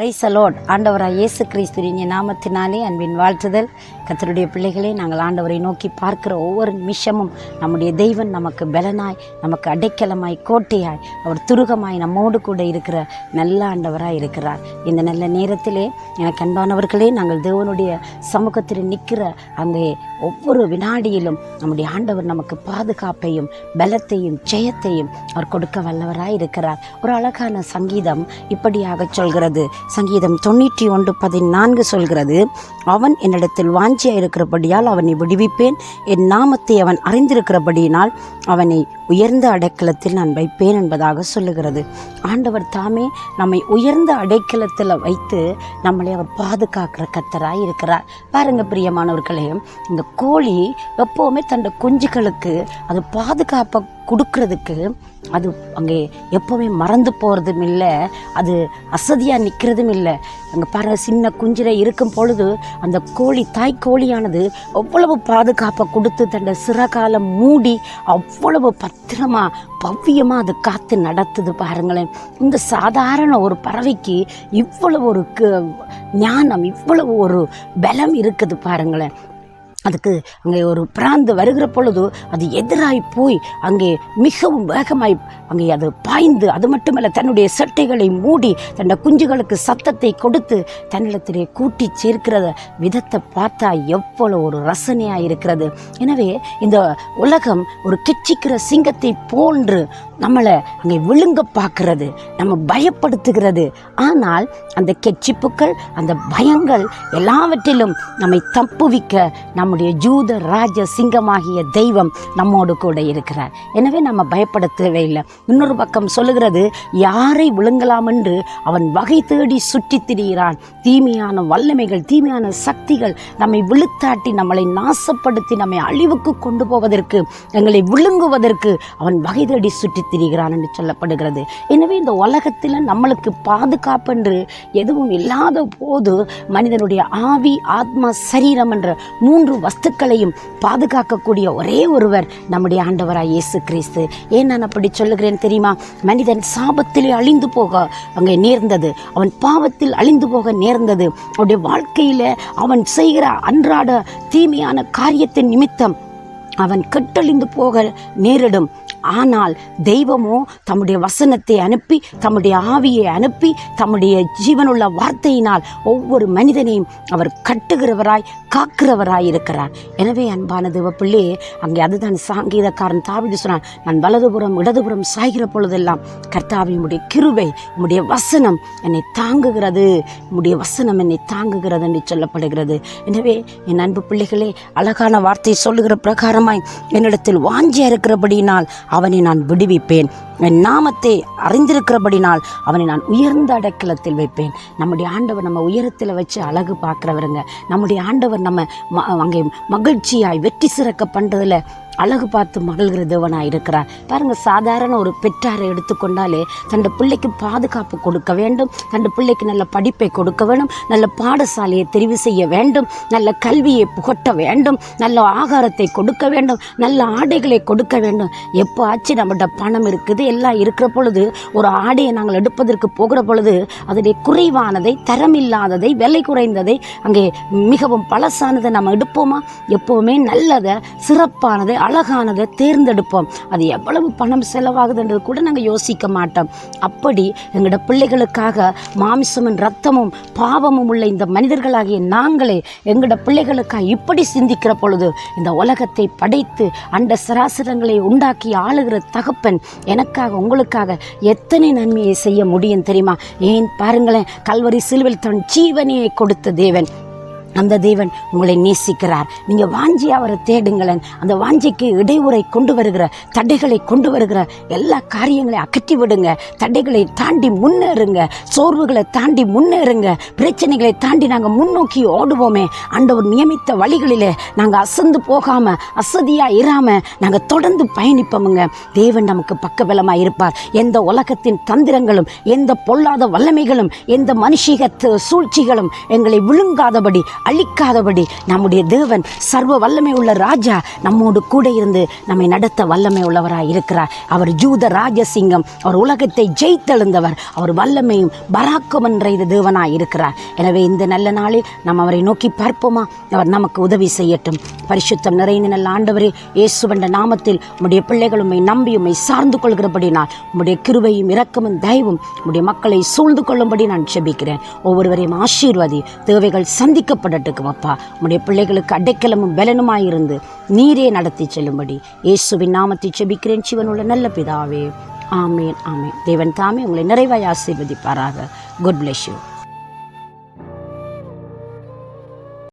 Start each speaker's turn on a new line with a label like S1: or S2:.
S1: Praise the Lord. ஆண்டவராய் இயேசு கிறிஸ்துவின் நாமத்தினாலே அன்பின் வாழ்த்துதல். கர்த்தருடைய பிள்ளைகளே, நாங்கள் ஆண்டவரை நோக்கி பார்க்கிற ஒவ்வொரு நிமிஷமும் நம்முடைய தெய்வன் நமக்கு பலனாய், நமக்கு அடைக்கலமாய், கோட்டையாய், அவர் துருகமாய் நம்மோடு கூட இருக்கிற நல்ல ஆண்டவராய் இருக்கிறார். இந்த நல்ல நேரத்திலே எனக்கு அன்பானவர்களே, நாங்கள் தேவனுடைய சமூகத்தில் நிற்கிற அங்கே ஒவ்வொரு வினாடியிலும் நம்முடைய ஆண்டவர் நமக்கு பாதுகாப்பையும் பலத்தையும் ஜெயத்தையும் அவர் கொடுக்க வல்லவராய் இருக்கிறார். ஒரு அழகான சங்கீதம் இப்படியாக சொல்கிறது. சங்கீதம் 91:14 சொல்கிறது, அவன் என்னிடத்தில் வாஞ்சியாக இருக்கிறபடியால் அவனை விடுவிப்பேன், என் நாமத்தை அவன் அறிந்திருக்கிறபடியினால் அவனை உயர்ந்த அடைக்கலத்தில் நான் வைப்பேன் என்பதாக சொல்லுகிறது. ஆண்டவர் தாமே நம்மை உயர்ந்த அடைக்கலத்தில் வைத்து நம்மளை அவர் பாதுகாக்கிற கர்த்தராய் இருக்கிறார். பாருங்க பிரியமானவர்களே, இந்த கோழி எப்போவுமே தன் குஞ்சுகளுக்கு அது பாதுகாப்பை கொடுக்கறதுக்கு அது அங்கே எப்போவுமே மறந்து போகிறதும் இல்லை, அது அசதியாக நிற்கிறதும் இல்லை. அங்கே பாருங்கள், சின்ன குஞ்சில் இருக்கும் பொழுது அந்த கோழி, தாய்க்கோழியானது அவ்வளவு பாதுகாப்பை கொடுத்து தன் சிறகால மூடி அவ்வளவு பத்திரமாக பவ்யமாக அது காத்து நடத்துது. பாருங்களேன், இந்த சாதாரண ஒரு பறவைக்கு இவ்வளவு ஒரு ஞானம், இவ்வளவு ஒரு பலம் இருக்குது. பாருங்களேன், அதுக்கு அங்கே ஒரு பிராந்து வருகிற பொழுது அது எதிராய் போய் அங்கே மிகவும் வேகமாய் அங்கே அது பாய்ந்து, அது மட்டுமல்ல தன்னுடைய சட்டைகளை மூடி தன் குஞ்சுகளுக்கு சத்தத்தை கொடுத்து தன்னிடத்திலே கூட்டி சேர்க்கிற விதத்தை பார்த்தா எவ்வளோ ஒரு ரசனையாக இருக்கிறது. எனவே இந்த உலகம் ஒரு கெச்சிக்கிற சிங்கத்தை போன்று நம்மளை அங்கே விழுங்க பார்க்கிறது, நம்ம பயப்படுத்துகிறது. ஆனால் அந்த கெச்சிப்புக்கள், அந்த பயங்கள் எல்லாவற்றிலும் நம்மை தப்புவிக்க நம்முடைய ஜூத ராஜ சிங்கமாகிய தெய்வம் நம்மோடு கூட இருக்கிறார். எனவே நம்ம பயப்படுத்தவே இல்லை. இன்னொரு பக்கம் சொல்லுகிறது, யாரை விழுங்கலாம் என்று அவன் வகை தேடி சுற்றி திரிகிறான். தீமையான வல்லமைகள், தீமையான சக்திகள் நம்மை விழுத்தாட்டி, நம்மளை நாசப்படுத்தி, நம்மை அழிவுக்கு கொண்டு போவதற்கு, எங்களை விழுங்குவதற்கு அவன் வகை தேடி சுற்றி திரிகிறான் என்று சொல்லப்படுகிறது. எனவே இந்த உலகத்தில் நம்மளுக்கு பாதுகாப்பு என்று எதுவும் இல்லாத போது மனிதனுடைய ஆவி, ஆத்மா, சரீரம் என்ற 3 வஸ்துக்களையும் பாதுகாக்கக்கூடிய ஒரே ஒருவர் நம்முடைய ஆண்டவராய் இயேசு கிறிஸ்து. ஏன் நான் அப்படி சொல்லுகிறேன் தெரியுமா? மனிதன் சாபத்திலே அழிந்து போக அங்கே நேர்ந்தது, அவன் பாவத்தில் அழிந்து போக நேர்ந்தது. அவனுடைய வாழ்க்கையில் அவன் செய்கிற அன்றாட தீமையான காரியத்தின் நிமித்தம் அவன் கெட்டழிந்து போக நேரிடும். ஆனால் தெய்வமோ தம்முடைய வசனத்தை அனுப்பி, தம்முடைய ஆவியை அனுப்பி, தம்முடைய ஜீவனுள்ள வார்த்தையினால் ஒவ்வொரு மனிதனையும் அவர் கட்டுகிறவராய், காக்கிறவராய் இருக்கிறார். எனவே அன்பான தேவப்பிள்ளை, அங்கே அதுதான் சங்கீதக்காரன் தாவீது சொன்னான், நான் வலதுபுறம் இடதுபுறம் சாய்கிற பொழுதெல்லாம் கர்த்தாவே உம்முடைய கிருபை, உம்முடைய வசனம் என்னை தாங்குகிறது, உம்முடைய வசனம் என்னை தாங்குகிறது என்று சொல்லப்படுகிறது. எனவே என் அன்பு பிள்ளைகளே, அழகான வார்த்தை சொல்லுகிற பிரகாரமாய் என்னிடத்தில் வாஞ்சியா இருக்கிறபடியினால் அவனை நான் விடுவிப்பேன், என் நாமத்தை அறிந்திருக்கிறபடினால் அவனை நான் உயர்ந்த அடைக்கலத்தில் வைப்பேன். நம்முடைய ஆண்டவர் நம்ம உயரத்தில் வச்சு அழகு பார்க்குறவருங்க. நம்முடைய ஆண்டவர் நம்ம அங்கே மகிழ்ச்சியாய் வெற்றி சிறக்க பண்ணுறதில் அழகு பார்த்து மகிழ்கிற தேவனாக இருக்கிறார். பாருங்கள், சாதாரண ஒரு பெற்றாரை எடுத்துக்கொண்டாலே தன் பிள்ளைக்கு பாதுகாப்பு கொடுக்க வேண்டும், தன் பிள்ளைக்கு நல்ல படிப்பை கொடுக்க வேண்டும், நல்ல பாடசாலையை தெரிவு செய்ய வேண்டும், நல்ல கல்வியை புகட்ட வேண்டும், நல்ல ஆகாரத்தை கொடுக்க வேண்டும், நல்ல ஆடைகளை கொடுக்க வேண்டும். எப்போ ஆச்சு நம்மகிட்ட பணம் இருக்குது, எல்லாம் இருக்கிற பொழுது ஒரு ஆடையை நாங்கள் எடுப்பதற்கு போகிற பொழுது அதனுடைய குறைவானதை, தரமில்லாததை, விலை குறைந்ததை, அங்கே மிகவும் பழசானதை நம்ம எடுப்போமா? எப்போவுமே நல்லதை, சிறப்பானதை, அழகானதை தேர்ந்தெடுப்போம். அது எவ்வளவு பணம் செலவாகுதுன்றது கூட நாங்கள் யோசிக்க மாட்டோம். அப்படி எங்களோட பிள்ளைகளுக்காக மாமிசமும் இரத்தமும் பாவமும் உள்ள இந்த மனிதர்களாகிய நாங்களே எங்களோட பிள்ளைகளுக்காக இப்படி சிந்திக்கிற பொழுது, இந்த உலகத்தை படைத்து அண்ட சராசரங்களை உண்டாக்கி ஆளுகிற தகப்பன் எனக்காக, உங்களுக்காக எத்தனை நன்மையை செய்ய முடியும் தெரியுமா? ஏன் பாருங்களேன், கல்வரி சிலுவையில் தன் ஜீவனையை கொடுத்த தேவன், அந்த தேவன் உங்களை நேசிக்கிறார். நீங்கள் வாஞ்சி அவரை தேடுங்களேன். அந்த வாஞ்சிக்கு இடையூறை கொண்டு வருகிற, தடைகளை கொண்டு வருகிற எல்லா காரியங்களையும் அகற்றி விடுங்க. தடைகளை தாண்டி முன்னேறுங்க, சோர்வுகளை தாண்டி முன்னேறுங்க, பிரச்சனைகளை தாண்டி நாங்கள் முன்னோக்கி ஓடுவோமே. ஆண்டவர் நியமித்த வழிகளிலே நாங்கள் அசந்து போகாமல், அசதியாக இராமல் நாங்கள் தொடர்ந்து பயணிப்போமுங்க. தேவன் நமக்கு பக்கபலமாக இருப்பார். எந்த உலகத்தின் தந்திரங்களும், எந்த பொல்லாத வல்லமைகளும், எந்த மனுஷிக சூழ்ச்சிகளும் எங்களை விழுங்காதபடி அழிக்காதபடி நம்முடைய தேவன் சர்வ வல்லமை உள்ள ராஜா நம்மோடு கூட இருந்து நம்மை நடத்த வல்லமை உள்ளவராய் இருக்கிறார். அவர் ஜூத ராஜசிங்கம், அவர் உலகத்தை ஜெயித்தெழுந்தவர், அவர் வல்லமையும் பராக்கம் என்ற தேவனாய் இருக்கிறார். எனவே இந்த நல்ல நாளில் நாம் அவரை நோக்கி பார்ப்போமா? அவர் நமக்கு உதவி செய்யட்டும். பரிசுத்தம் நிறைந்த நல்ல ஆண்டவரே, இயேசுவண்ட நாமத்தில் உம்முடைய பிள்ளைகள் உம்மை நம்பி உம்மை சார்ந்து கொள்கிறபடினால் உம்முடைய கிருபையும் இரக்கமும் தயவும் உம்முடைய மக்களை சூழ்ந்து கொள்ளும்படி நான் ஜெபிக்கிறேன். ஒவ்வொருவரையும் ஆசீர்வதி, தேவைகள் சந்திக்கப்படட்டும் அப்பா. உம்முடைய பிள்ளைகளுக்கு அடைக்கலமும் பலனுமாயிருந்து நீரே நடத்தி செல்லும்படி இயேசுவின் நாமத்தை ஜெபிக்கிறேன் ஜீவனுள்ள நல்ல பிதாவே. ஆமேன், ஆமேன். தேவன் தாமே உங்களை நிறைவாய் ஆசீர்வதிப்பாராக. God bless you.